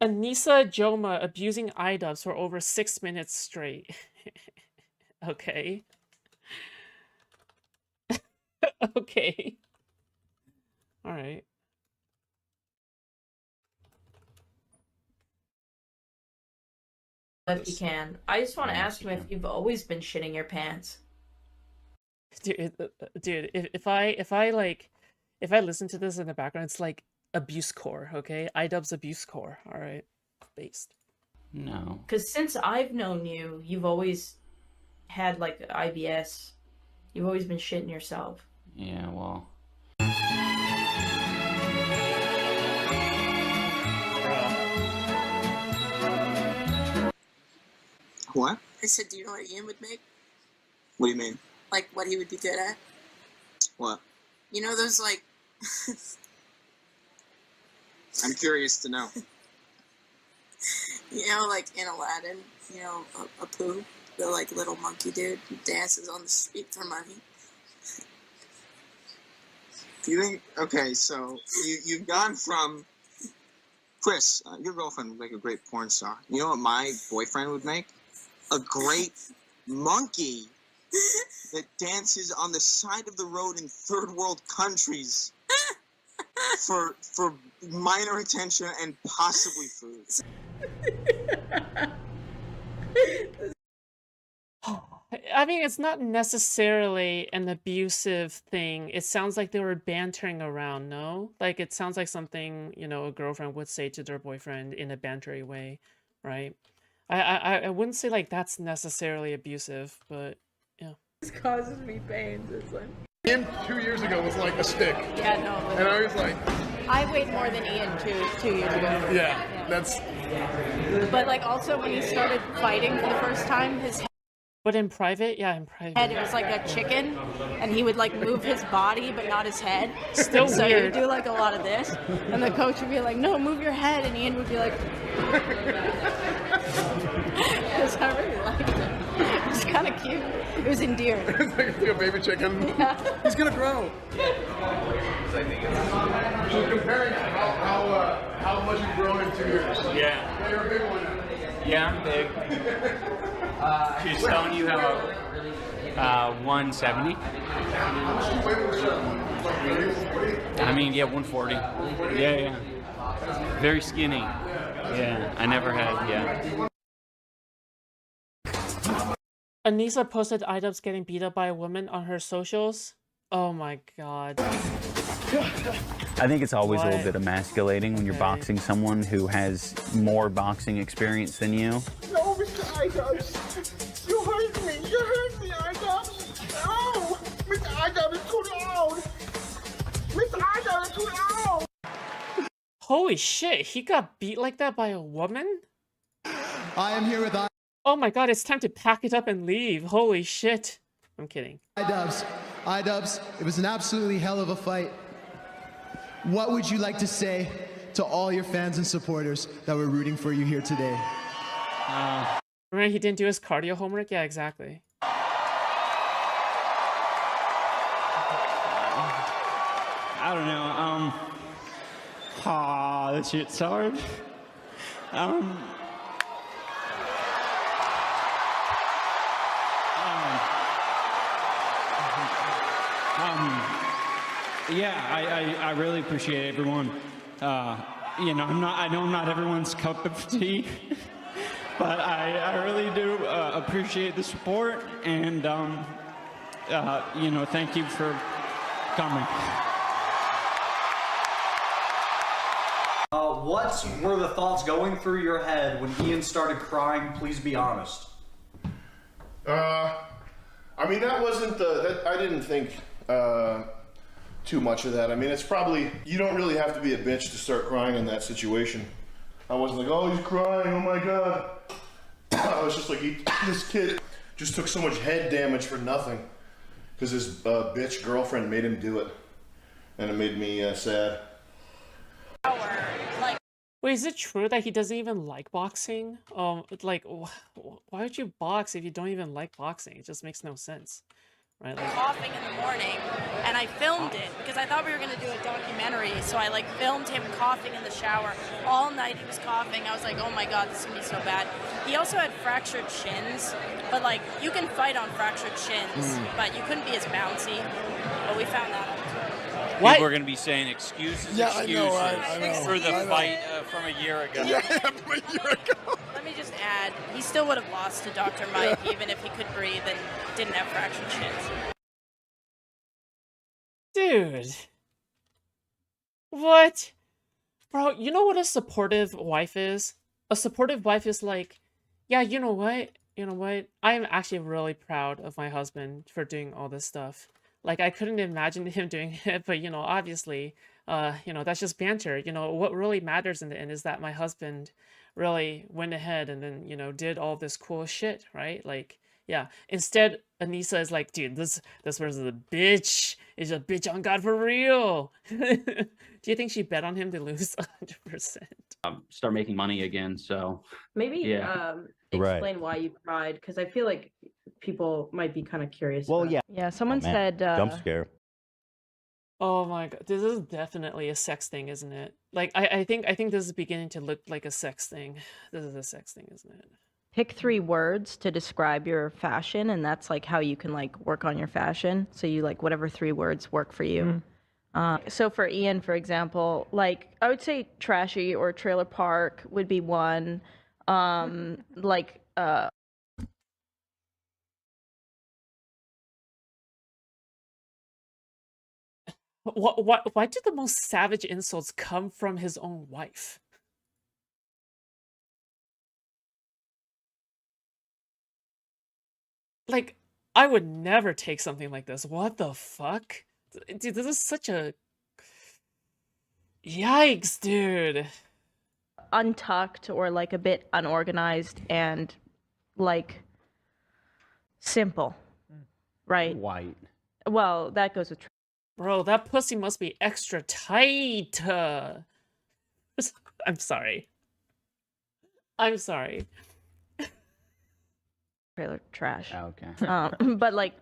Anissa Joma abusing iDubbbz for over 6 minutes straight. Okay. Okay. Alright. If you can. I just want to ask him if you've always been shitting your pants. Dude, if I listen to this in the background, it's like abuse core, okay? iDubbbz abuse core, alright? Based. No. Because since I've known you, you've always had like IBS. You've always been shitting yourself. Yeah, well. What? I said, do you know what Ian would make? What do you mean? Like, what he would be good at? What? You know those, like... I'm curious to know. You know, like in Aladdin, you know, Apu, the, like, little monkey dude who dances on the street for money. You think... Okay, so you've gone from... Chris, your girlfriend would make a great porn star. You know what my boyfriend would make? A great monkey that dances on the side of the road in third world countries for minor attention and possibly food. I mean, it's not necessarily an abusive thing. It sounds like they were bantering around, no? Like, it sounds like something, you know, a girlfriend would say to their boyfriend in a bantery way, right? I wouldn't say, like, that's necessarily abusive, but, yeah. This causes me pain, this one. Ian 2 years ago was like a stick. Yeah, no. And I was like... I weighed more than Ian two years ago. Yeah, that's... But, like, also when he started fighting for the first time, his But in private? Yeah, in private. head, it was like a chicken, and he would, like, move his body, but not his head. Still so he would weird. do, like, a lot of this, and the coach would be like, no, move your head, and Ian would be like... Because I really liked it. It was kind of cute. It was endearing. It's like a baby chicken. Yeah. He's gonna grow. So comparing how much you've grown in 2 years. Yeah. You're a big one. Yeah, I'm big. She's telling you how 170. I mean, yeah, 140. Yeah. Very skinny. Yeah, I never had, yeah. Anissa posted iDubbbz getting beat up by a woman on her socials. Oh my god. I think it's always a little bit emasculating when you're boxing someone who has more boxing experience than you. No, Mr. iDubbbz. You hurt me. You hurt me, iDubbbz. No! Mr. iDubbbz is too loud. Mr. iDubbbz is too loud. Holy shit, he got beat like that by a woman? I am here with Oh my god, it's time to pack it up and leave. Holy shit. I'm kidding. iDubbbz. iDubbbz, it was an absolutely hell of a fight. What would you like to say to all your fans and supporters that were rooting for you here today? Remember he didn't do his cardio homework? Yeah, exactly. I don't know, that shit's hard. Yeah, I really appreciate everyone. You know, I know I'm not everyone's cup of tea, but I really do appreciate the support, and you know, thank you for coming. What were the thoughts going through your head when Ian started crying? Please be honest. I mean, that wasn't I didn't think too much of that. I mean, it's probably, you don't really have to be a bitch to start crying in that situation. I wasn't like, oh, he's crying, oh my god. I was just like, this kid just took so much head damage for nothing because his bitch girlfriend made him do it, and it made me sad. Wait, is it true that he doesn't even like boxing? Like, why would you box if you don't even like boxing? It just makes no sense. right? Like, coughing in the morning, and I filmed it because I thought we were going to do a documentary. So I like filmed him coughing in the shower all night. He was coughing. I was like, oh my god, this is gonna be so bad. He also had fractured shins, but like you can fight on fractured shins, but you couldn't be as bouncy. But we found that out. what? People are going to be saying excuses, Yeah, I know, excuses I know, for the I know. fight from a year ago. Yeah, from a year ago. Let me just add, he still would have lost to Dr. Mike even if he could breathe and didn't have fractured shins. Dude. What? Bro, you know what a supportive wife is? A supportive wife is like, yeah, you know what? You know what? I am actually really proud of my husband for doing all this stuff. Like, I couldn't imagine him doing it, but, obviously, that's just banter. What really matters in the end is that my husband really went ahead and then, did all this cool shit, right? Like, yeah. Instead, Anissa is like, dude, this person's a bitch. Is a bitch on God for real. Do you think she bet on him to lose 100%? Start making money again. So Maybe Yeah. explain why you cried, because I feel like people might be kind of curious. Well, about yeah. it. Yeah, someone said Jump scare. Oh my god, this is definitely a sex thing, isn't it? Like, I think this is beginning to look like a sex thing. This is a sex thing, isn't it? pick 3 words to describe your fashion, and that's like how you can like work on your fashion. So you like whatever 3 words work for you. So for Ian, for example, like I would say trashy or trailer park would be one. Like Why do the most savage insults come from his own wife? Like, I would never take something like this. What the fuck? Dude, this is such a... Yikes, dude. untucked or like a bit unorganized and like simple, right? White. Well, that goes with Bro, that pussy must be extra tight. I'm sorry. I'm sorry. trailer trash. Oh, okay. But like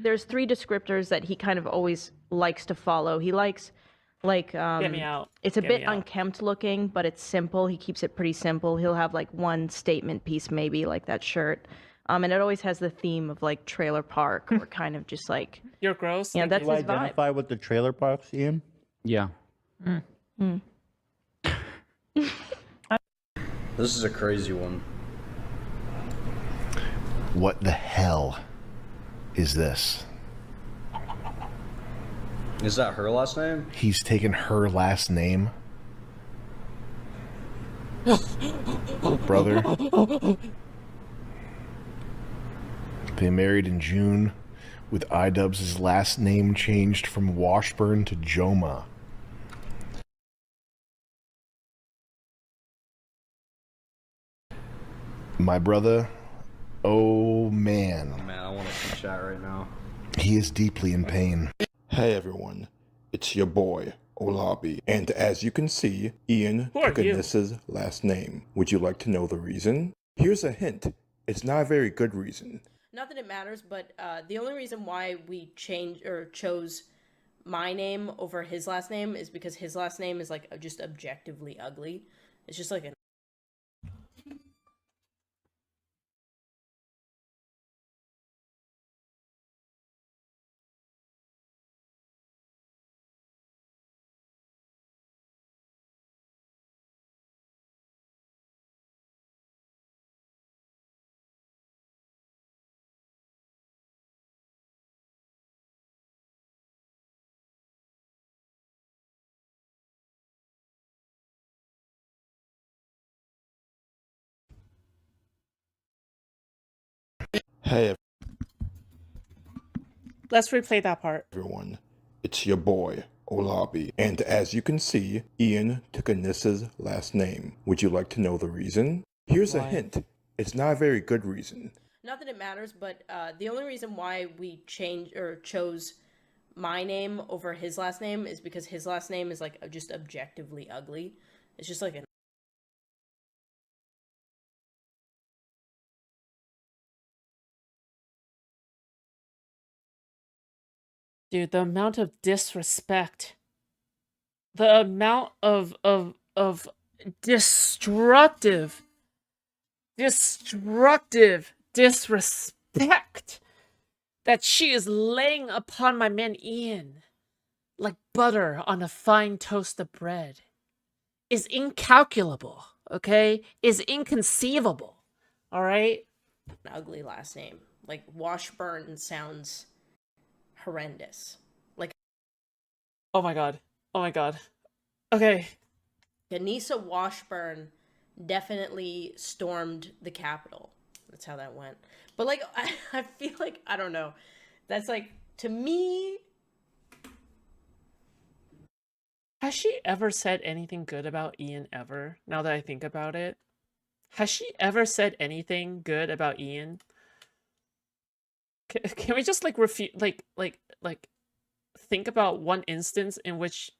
there's 3 descriptors that he kind of always likes to follow. He likes like Get me out. it's a Get bit me out. unkempt looking, but it's simple. He keeps it pretty simple. He'll have like one statement piece maybe, like that shirt. And it always has the theme of like trailer park or kind of just like You're gross. yeah, Thank that's Do you his vibe. identify with the trailer parks, Ian? Yeah. This is a crazy one. What the hell is this? Is that her last name? He's taken her last name. Brother. They married in June, with iDubbbz' last name changed from Washburn to Joma. My brother, oh man, Man, I want to chat right now. he is deeply in pain. Hey everyone, it's your boy, Olabi. And as you can see, Ian Who are took you? Anissa's last name. Would you like to know the reason? Here's a hint. It's not a very good reason. Not that it matters, but the only reason why we changed or chose my name over his last name is because his last name is like just objectively ugly. It's just like an Hey Let's replay that part. everyone, it's your boy, Olabi. And as you can see, Ian took Anissa's last name. Would you like to know the reason? Here's a Why? hint. It's not a very good reason. not that it matters, but the only reason why we changed or chose my name over his last name is because his last name is like just objectively ugly. It's just like an Dude, the amount of disrespect. The amount of destructive disrespect that she is laying upon my man Ian like butter on a fine toast of bread is incalculable, okay? Is inconceivable, all right? An ugly last name. Like, Washburn sounds horrendous. Like, Oh my god. Oh my god. Okay. Anissa Washburn definitely stormed the Capitol. That's how that went. But, like, I feel like, I don't know. That's, like, to me... Has she ever said anything good about Ian ever? Now that I think about it. Has she ever said anything good about Ian? Can we just, like, refute, like, think about one instance in which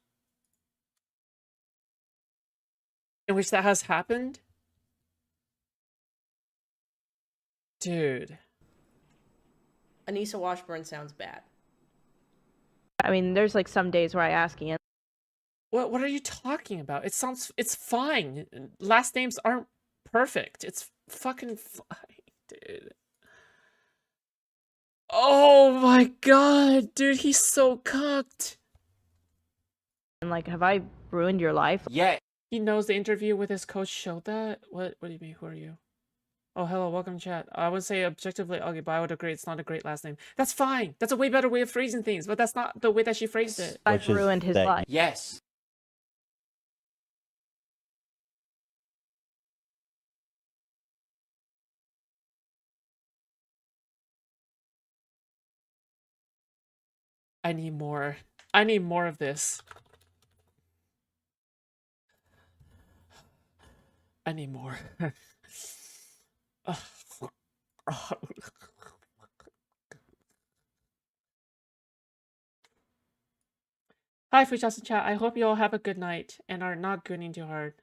that has happened? Dude. Anissa Washburn sounds bad. I mean, there's like some days where I ask Ian. What are you talking about? It's fine. Last names aren't perfect. It's fucking fine, dude. Oh my god, dude, he's so cucked. And like, have I ruined your life? Yeah. He knows the interview with his coach showed that? What do you mean? Who are you? Oh, hello, welcome chat. I would say objectively ugly, but I would agree it's not a great last name. That's fine. That's a way better way of phrasing things, but that's not the way that she phrased it. I've ruined his life. Yes. I need more. I need more of this. I need more. Hi, Foodshops in chat. I hope you all have a good night and are not gooning too hard.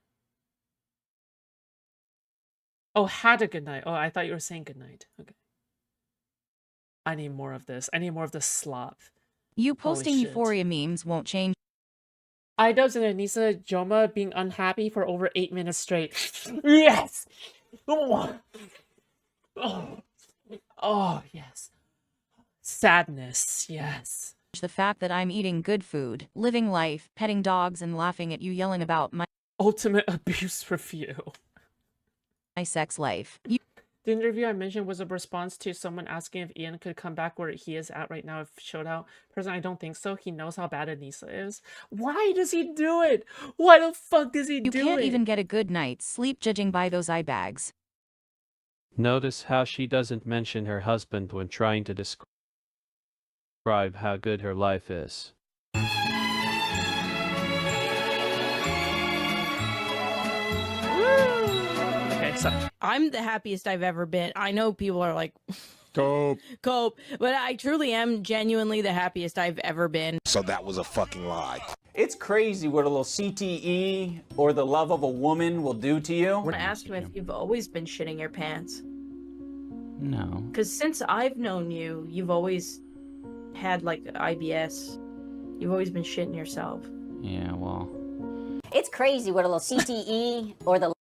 Oh, had a good night. Oh, I thought you were saying good night. Okay. I need more of this. I need more of this slop. You posting Holy shit. Euphoria memes won't change. Idubs and Anissa Joma being unhappy for over 8 minutes straight. Yes! Oh. Oh, yes. Sadness, yes. The fact that I'm eating good food, living life, petting dogs, and laughing at you yelling about my Ultimate abuse review. sex life. The interview I mentioned was a response to someone asking if Ian could come back where he is at right now if showed out. Personally, I don't think so. He knows how bad Anissa is. Why does he do it? Why the fuck does he do it? You can't even get a good night's sleep judging by those eye bags. Notice how she doesn't mention her husband when trying to describe how good her life is. Okay, sorry. I'm the happiest I've ever been. I know people are like, Cope. But I truly am genuinely the happiest I've ever been. So that was a fucking lie. It's crazy what a little CTE or the love of a woman will do to you. When I asked him if you've always been shitting your pants. No. Because since I've known you, you've always had like IBS. You've always been shitting yourself. Yeah, well. It's crazy what a little CTE or the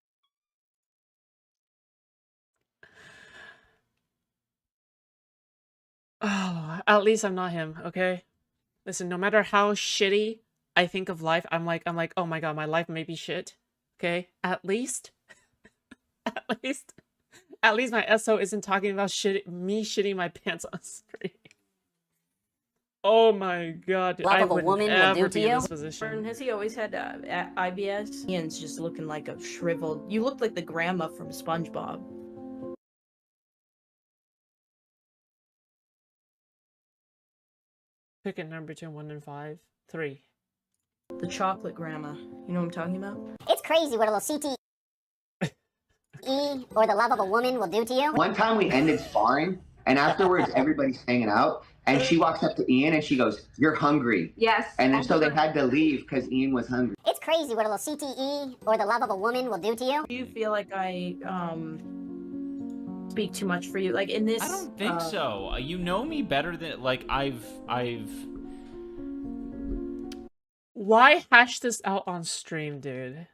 Oh, at least I'm not him, okay? Listen, no matter how shitty I think of life, I'm like, oh my god, my life may be shit. Okay? At least my SO isn't talking about me shitting my pants on screen. Oh my god, love I of a would woman will never do to be in you. this position. Has he always had IBS? Ian's just looking like a shriveled. You look like the grandma from SpongeBob. Pick a number between 1 and 5. 3. The chocolate grandma. You know what I'm talking about? It's crazy what a little CTE or the love of a woman will do to you. One time we ended sparring, and afterwards everybody's hanging out, and she walks up to Ian and she goes, "You're hungry." Yes. And then so they had to leave because Ian was hungry. It's crazy what a little CTE or the love of a woman will do to you. Do you feel like I speak too much for you? Like in this I don't think so. You know me better than like I've Why hash this out on stream, dude?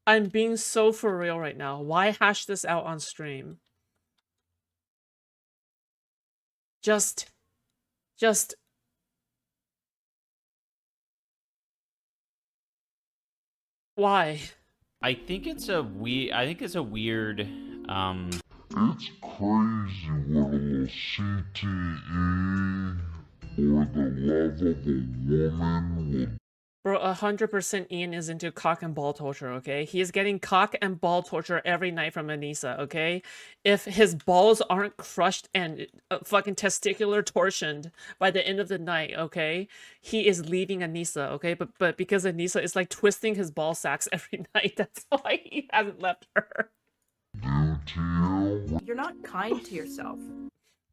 I'm being so for real right now. Why hash this out on stream? Just why? I think it's a weird. I think it's a weird. It's crazy what a little CTE or the love of a woman will. Bro, 100% Ian is into cock and ball torture, okay? He is getting cock and ball torture every night from Anissa, okay? If his balls aren't crushed and fucking testicular torsioned by the end of the night, okay? He is leaving Anissa, okay? But because Anissa is like twisting his ball sacks every night, that's why he hasn't left her. You're not kind to yourself.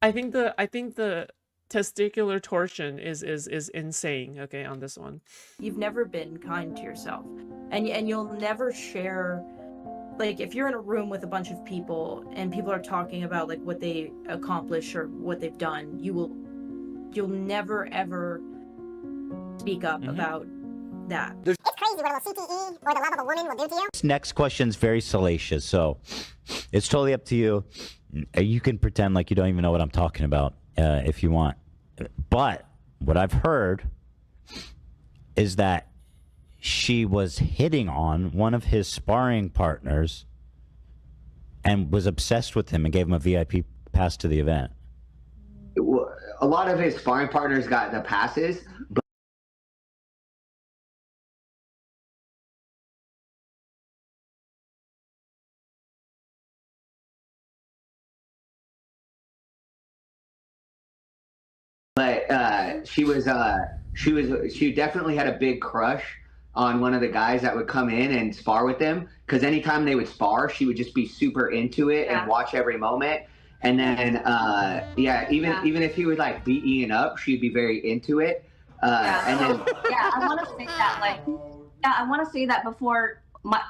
I think the testicular torsion is insane, okay, on this one. You've never been kind to yourself, and you'll never share. Like, if you're in a room with a bunch of people and people are talking about like what they accomplish or what they've done, you'll never ever speak up about that. It's crazy what a little CTE or the love of a woman will do to you. This next question's very salacious, so it's totally up to you. You can pretend like you don't even know what I'm talking about if you want. But what I've heard is that she was hitting on one of his sparring partners and was obsessed with him and gave him a VIP pass to the event. A lot of his sparring partners got the passes, but she definitely had a big crush on one of the guys that would come in and spar with them, because anytime they would spar, she would just be super into it and watch every moment. And then even if he would like beat Ian up, she'd be very into it. And then I want to say that I want to say that before.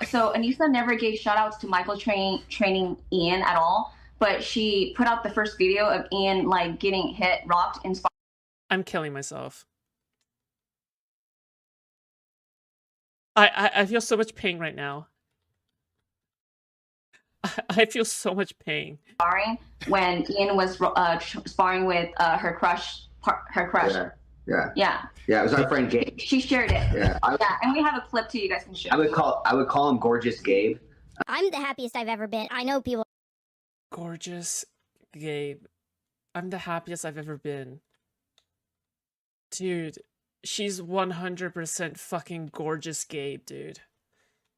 So Anissa never gave shout outs to Michael training Ian at all, but she put out the first video of Ian like getting hit, rocked, and I'm killing myself. I feel so much pain right now. I feel so much pain. sparring when Ian was sparring with her crush. Yeah. It was our friend Gabe. She shared it. Yeah. And we have a clip too. You guys can share. I would call him Gorgeous Gabe. I'm the happiest I've ever been. I know people. Gorgeous Gabe. I'm the happiest I've ever been. Dude, she's 100% fucking gorgeous Gabe, dude.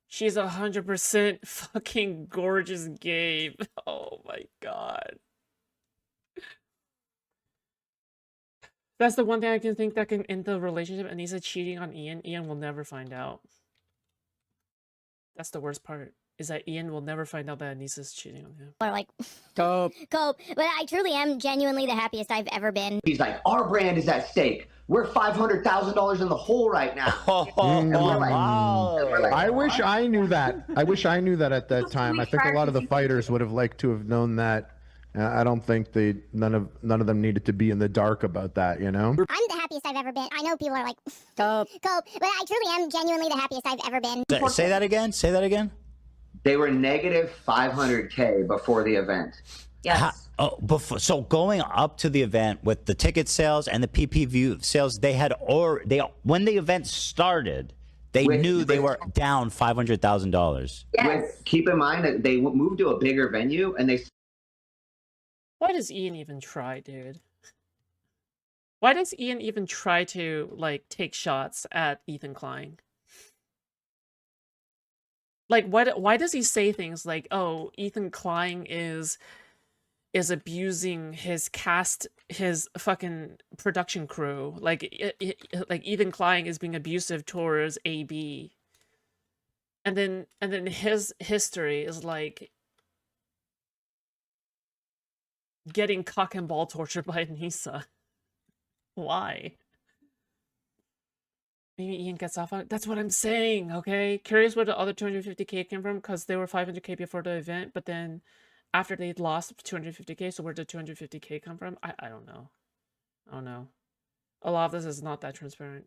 She's 100% fucking gorgeous Gabe. Oh my god. That's the one thing I can think that can end the relationship. Anissa cheating on Ian. Ian will never find out. That's the worst part. Is that Ian will never find out that Anissa's cheating on him. Are like, Cope. but I truly am genuinely the happiest I've ever been. He's like, our brand is at stake. We're $500,000 in the hole right now. And we're like, I wish I knew that. I wish I knew that at that time. I think a lot of the fighters would have liked to have known that. I don't think none of them needed to be in the dark about that, you know? I'm the happiest I've ever been. I know people are like, cope, but I truly am genuinely the happiest I've ever been. Say that again. Say that again. They were negative 500K before the event. Yes. So going up to the event with the ticket sales and the PPV sales, when the event started, they knew they were down $500,000. Yes. Keep in mind that they moved to a bigger venue and they. Why does Ian even try, dude? Why does Ian even try to, like, take shots at Ethan Klein? Like, why does he say things like, oh, Ethan Klein is abusing his cast, his fucking production crew. Like, like Ethan Klein is being abusive towards AB. And then his history is like getting cock and ball tortured by Anissa. Why? Maybe Ian gets off on it. That's what I'm saying, okay? Curious where the other 250K came from, because they were 500K before the event, but then after they lost 250K, so where did 250K come from? I don't know. I don't know. A lot of this is not that transparent.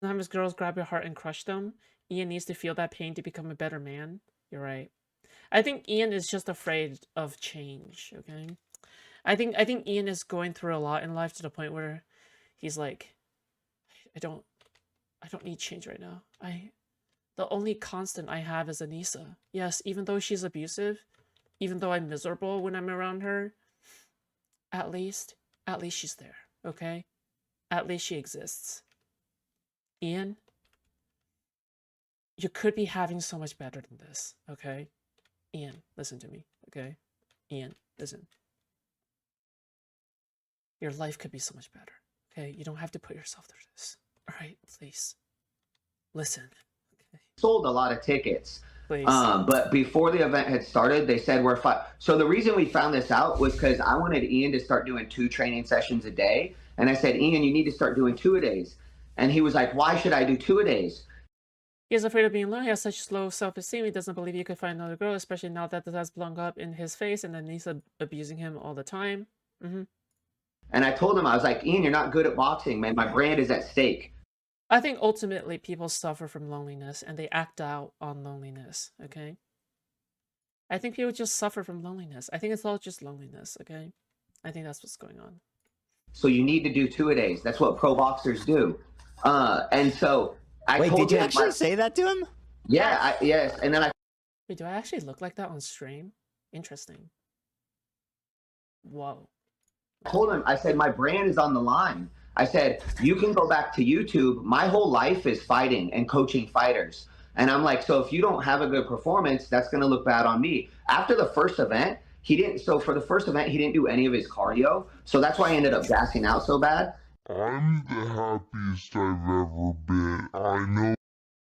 Sometimes girls grab your heart and crush them. Ian needs to feel that pain to become a better man. You're right. I think Ian is just afraid of change, okay? I think Ian is going through a lot in life to the point where he's like, I don't need change right now. The only constant I have is Anissa. Yes, even though she's abusive, even though I'm miserable when I'm around her, at least she's there, okay? At least she exists. Ian, you could be having so much better than this, okay? Ian, listen to me, okay? Ian, listen. Your life could be so much better, okay? You don't have to put yourself through this, all right? Please, listen. Sold a lot of tickets. Please. But before the event had started, they said we're fine. So the reason we found this out was because I wanted Ian to start doing 2 training sessions a day. And I said, Ian, you need to start doing 2-a-days. And he was like, why should I do 2-a-days? He is afraid of being alone. He has such low self-esteem. He doesn't believe he could find another girl, especially now that this has blown up in his face and then he's abusing him all the time. And I told him, I was like, Ian, you're not good at boxing, man. My brand is at stake. I think ultimately people suffer from loneliness and they act out on loneliness, okay? I think people just suffer from loneliness. I think it's all just loneliness, okay? I think that's what's going on. So you need to do 2-a-days. That's what pro boxers do. And so I Wait, told did you him, actually say that to him? Yeah, yes. And then I Wait, do I actually look like that on stream? Interesting. Whoa. told him, I said, my brand is on the line. I said, you can go back to YouTube. My whole life is fighting and coaching fighters. And I'm like, so if you don't have a good performance, that's going to look bad on me. After the first event, for the first event, he didn't do any of his cardio. So that's why I ended up gassing out so bad. I'm the happiest I've ever been. I know.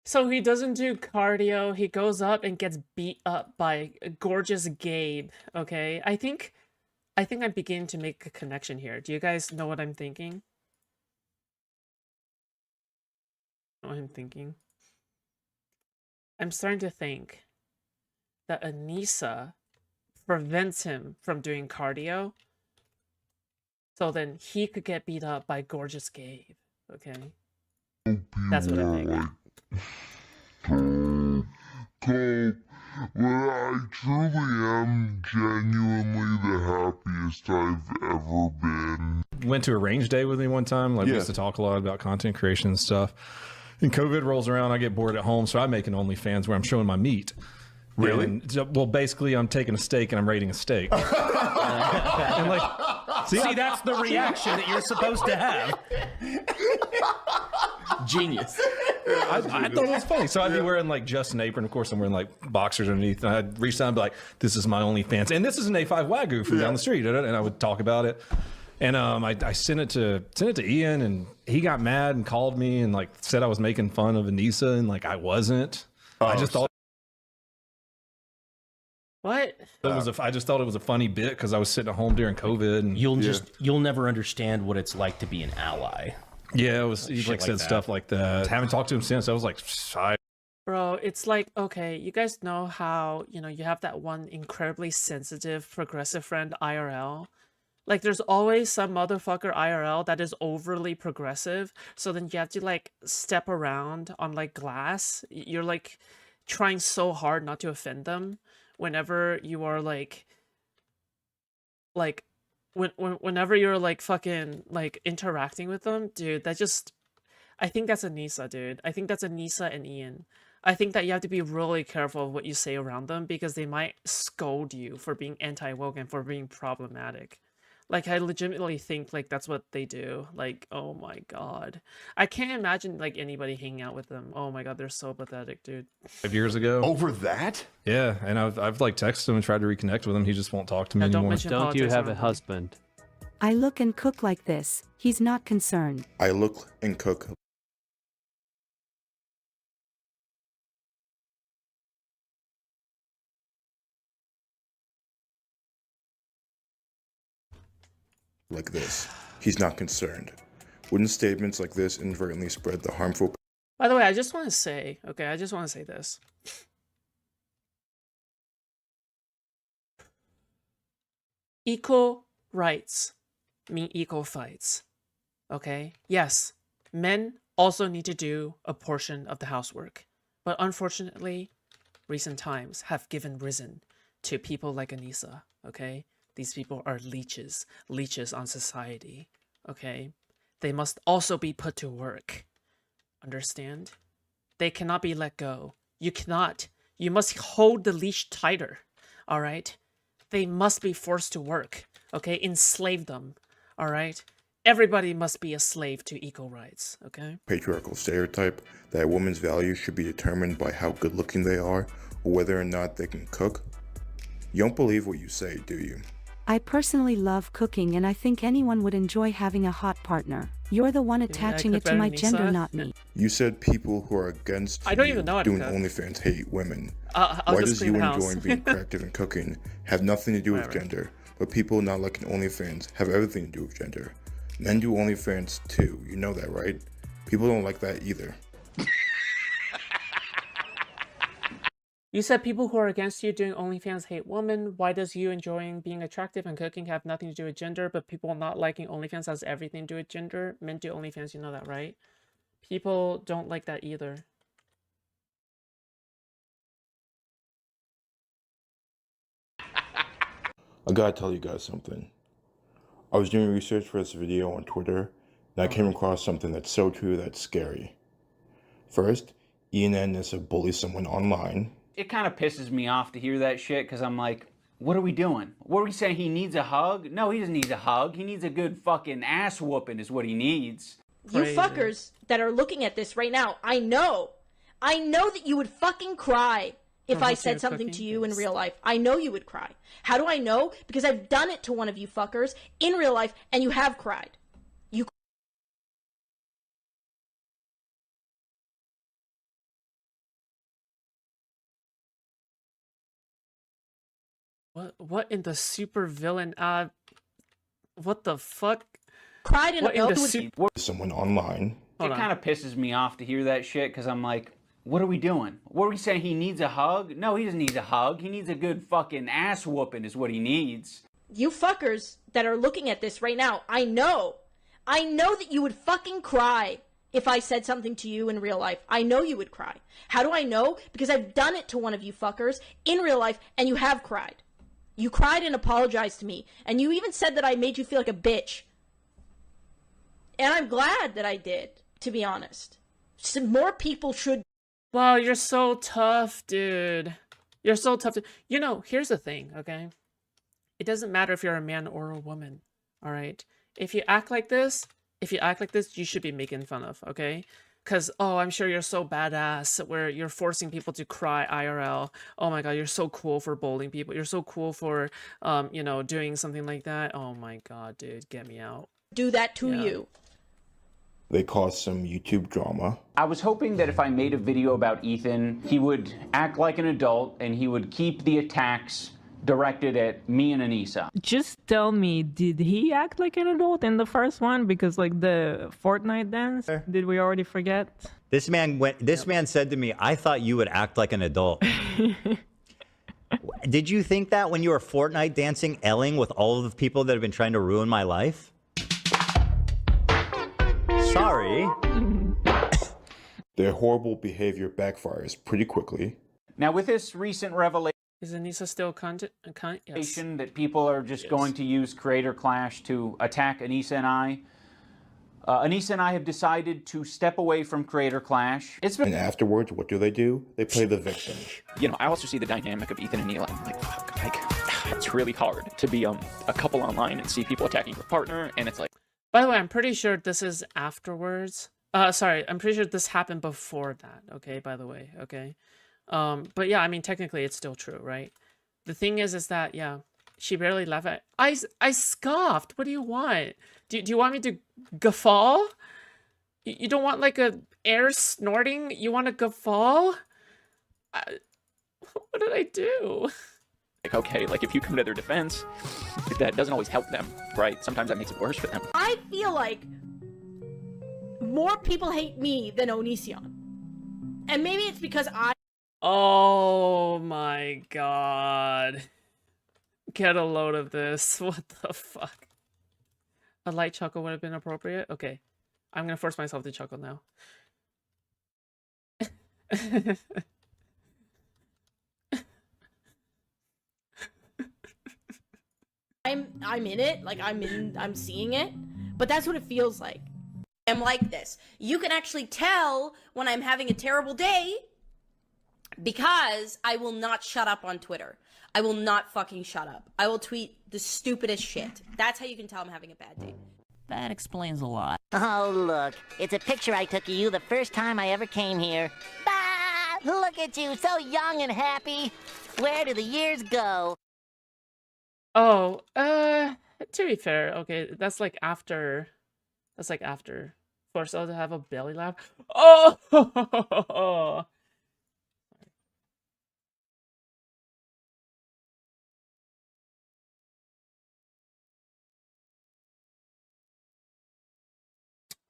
So he doesn't do cardio, he goes up and gets beat up by gorgeous Gabe, okay? I think I'm beginning to make a connection here. Do you guys know what I'm thinking? Know what I'm thinking? I'm starting to think that Anissa prevents him from doing cardio, so then he could get beat up by gorgeous Gabe, okay? That's what I'm thinking. Cole, well, I truly am genuinely the happiest I've ever been. Went to a range day with me one time. Like we used to talk a lot about content creation and stuff. And COVID rolls around, I get bored at home, so I make an OnlyFans where I'm showing my meat. Really? And, well, basically, I'm taking a steak and I'm rating a steak. And like, see, that's the reaction that you're supposed to have. Genius. I thought it was funny. So I'd be wearing like just an apron. Of course, I'm wearing like boxers underneath. And I'd reach down and be like, this is my OnlyFans. And this is an A5 Wagyu from down the street. And I would talk about it. And I sent it to Ian, and he got mad and called me and like said I was making fun of Anissa, and like I wasn't. I just thought. What? I just thought it was a funny bit because I was sitting at home during COVID, and you'll never understand what it's like to be an ally. Yeah, it was. He like said stuff like that. Haven't talked to him since. I was like, shy. Bro, it's like, okay, you guys know how, you have that one incredibly sensitive, progressive friend, IRL? Like, there's always some motherfucker IRL that is overly progressive, so then you have to, like, step around on, like, glass. You're, like, trying so hard not to offend them whenever you are, whenever you're, like, fucking, like, interacting with them. Dude, that just... I think that's Anissa, dude. I think that's Anissa and Ian. I think that you have to be really careful of what you say around them because they might scold you for being anti-woke and for being problematic. Like, I legitimately think, like, that's what they do. Like, oh my god. I can't imagine, like, anybody hanging out with them. Oh my god, they're so pathetic, dude. 5 years ago. Over that? Yeah, and I've like texted him and tried to reconnect with him. He just won't talk to me anymore. Don't you have a husband? I look and cook like this. He's not concerned. I look and cook like this. He's not concerned. Wouldn't statements like this inadvertently spread the harmful... By the way, I just want to say, okay, I just want to say this. Equal rights mean equal fights. Okay? Yes, men also need to do a portion of the housework. But unfortunately, recent times have given risen to people like Anissa, okay? These people are leeches on society, okay? They must also be put to work. Understand? They cannot be let go. You cannot. You must hold the leash tighter, all right? They must be forced to work, okay? Enslave them, all right? Everybody must be a slave to equal rights, okay? Patriarchal stereotype that a woman's value should be determined by how good looking they are or whether or not they can cook? You don't believe what you say, do you? I personally love cooking and I think anyone would enjoy having a hot partner. You're the one attaching it to my gender, not me. You said people who are against I don't you even know how to doing cook. OnlyFans hate women. I'll Why just does clean you the house. enjoying being attractive and cooking have nothing to do with gender, but people not liking OnlyFans have everything to do with gender? Men do OnlyFans too, you know that, right? People don't like that either. You said people who are against you doing OnlyFans hate women. Why does you enjoying being attractive and cooking have nothing to do with gender, but people not liking OnlyFans has everything to do with gender? Men do OnlyFans, you know that, right? People don't like that either. I gotta tell you guys something. I was doing research for this video on Twitter, and I came across something that's so true that's scary. First, Ian and Nissa bully someone online. It kind of pisses me off to hear that shit because I'm like, what are we doing? What are we saying? He needs a hug? No, he doesn't need a hug. He needs a good fucking ass whooping is what he needs. You fuckers that are looking at this right now, I know that you would fucking cry if I said something to you in real life. I know you would cry. How do I know? Because I've done it to one of you fuckers in real life and you have cried. What in the super villain what the fuck? Cried in what a in the someone online. It kind of pisses me off to hear that shit because I'm like, what are we doing? What are we saying? He needs a hug? No, he doesn't need a hug. He needs a good fucking ass whooping is what he needs. You fuckers that are looking at this right now, I know that you would fucking cry if I said something to you in real life. I know you would cry. How do I know? Because I've done it to one of you fuckers in real life and you have cried. You cried and apologized to me. And you even said that I made you feel like a bitch. And I'm glad that I did, to be honest. More people should. Wow, you're so tough, dude. You're so tough. You know, here's the thing, okay? It doesn't matter if you're a man or a woman, all right? If you act like this, you should be making fun of, okay? Because, oh, I'm sure you're so badass where you're forcing people to cry IRL. Oh my god, you're so cool for bullying people. You're so cool for, you know, doing something like that. Oh my god, dude, get me out. Do that to you. They caused some YouTube drama. I was hoping that if I made a video about Ethan, he would act like an adult and he would keep the attacks directed at me and Anissa. Just tell me, did he act like an adult in the first one? Because like the Fortnite dance, did we already forget? This man said to me, I thought you would act like an adult. Did you think that when you were Fortnite dancing, Elling with all of the people that have been trying to ruin my life? Sorry. Their horrible behavior backfires pretty quickly. Now with this recent revelation, is Anissa still content? Yes. That people are just going to use Creator Clash to attack Anissa and I. Anissa and I have decided to step away from Creator Clash. And afterwards, what do? They play the victim. You know, I also see the dynamic of Ethan and Neil. I'm like, fuck, like, it's really hard to be a couple online and see people attacking your partner, and it's like. By the way, I'm pretty sure this is afterwards. Sorry, I'm pretty sure this happened before that. Okay, by the way, okay. But yeah, I mean, technically it's still true, right? The thing is that, yeah, she barely laughed at. I scoffed. What do you want? Do you want me to guffaw? You don't want like a air snorting? You want a guffaw? What did I do? Like, okay, like if you come to their defense, that doesn't always help them, right? Sometimes that makes it worse for them. I feel like more people hate me than Onision. And maybe it's because Oh my god. Get a load of this. What the fuck? A light chuckle would have been appropriate? Okay. I'm gonna force myself to chuckle now. I'm in it, like I'm seeing it, but that's what it feels like. I'm like this. You can actually tell when I'm having a terrible day because I will not shut up on Twitter. I will not fucking shut up. I will tweet the stupidest shit. That's how you can tell I'm having a bad day. That explains a lot. Oh, look. It's a picture I took of you the first time I ever came here. Ah, look at you, so young and happy. Where do the years go? Oh, to be fair, okay, that's like after. That's like after. Force us to have a belly laugh. Oh!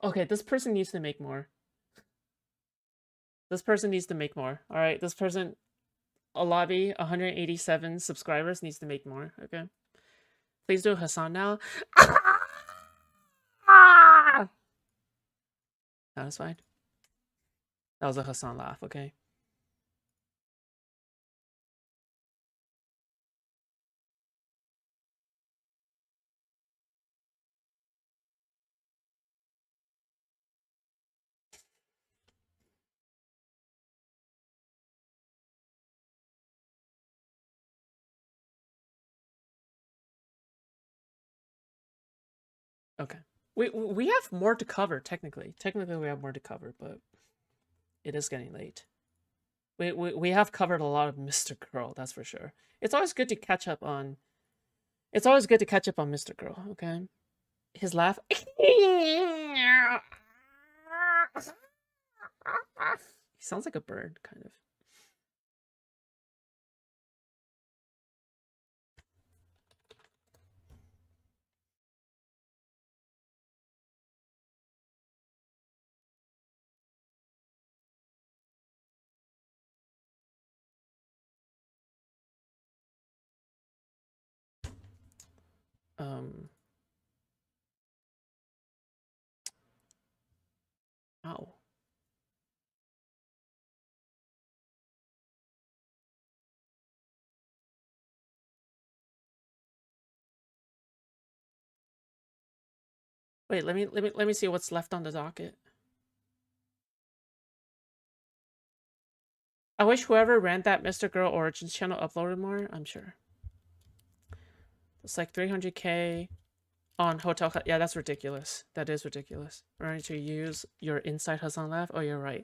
Okay, this person needs to make more. This person needs to make more. All right, this person, a lobby, 187 subscribers, needs to make more. Okay, please do Hassan now. That was fine. That was a Hassan laugh. Okay. Okay. We have more to cover, technically. Technically, we have more to cover, but it is getting late. We have covered a lot of Mr. Girl, that's for sure. It's always good to catch up on... It's always good to catch up on Mr. Girl, okay? His laugh... He sounds like a bird, kind of. Ow. Wait, let me see what's left on the docket. I wish whoever ran that Mr. Girl Origins channel uploaded more, I'm sure. It's like 300k on Hotel. Yeah, that's ridiculous. That is ridiculous. Ready to use your inside Hassan laugh? Oh, you're right.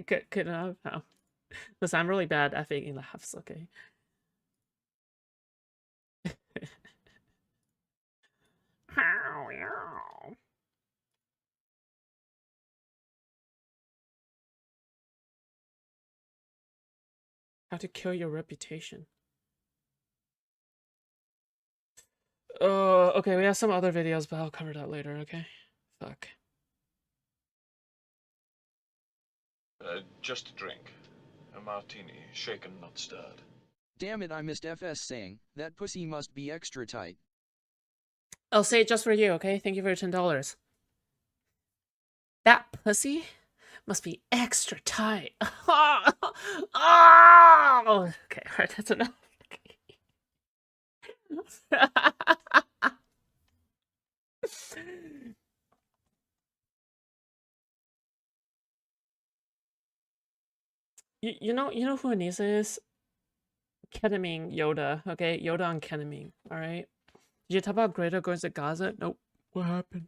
Good enough. No. Listen, I'm really bad at faking laughs, okay? How to kill your reputation. Okay, we have some other videos, but I'll cover that later, okay? Fuck. Just a drink. A martini, shaken, not stirred. Damn it, I missed FS saying, that pussy must be extra tight. I'll say it just for you, okay? Thank you for your $10. That pussy must be extra tight. Oh! Okay, alright, that's enough. You know who Anissa is? Ketamine Yoda, okay? Yoda on ketamine, alright? Did you talk about Greta going to Gaza? Nope. What happened?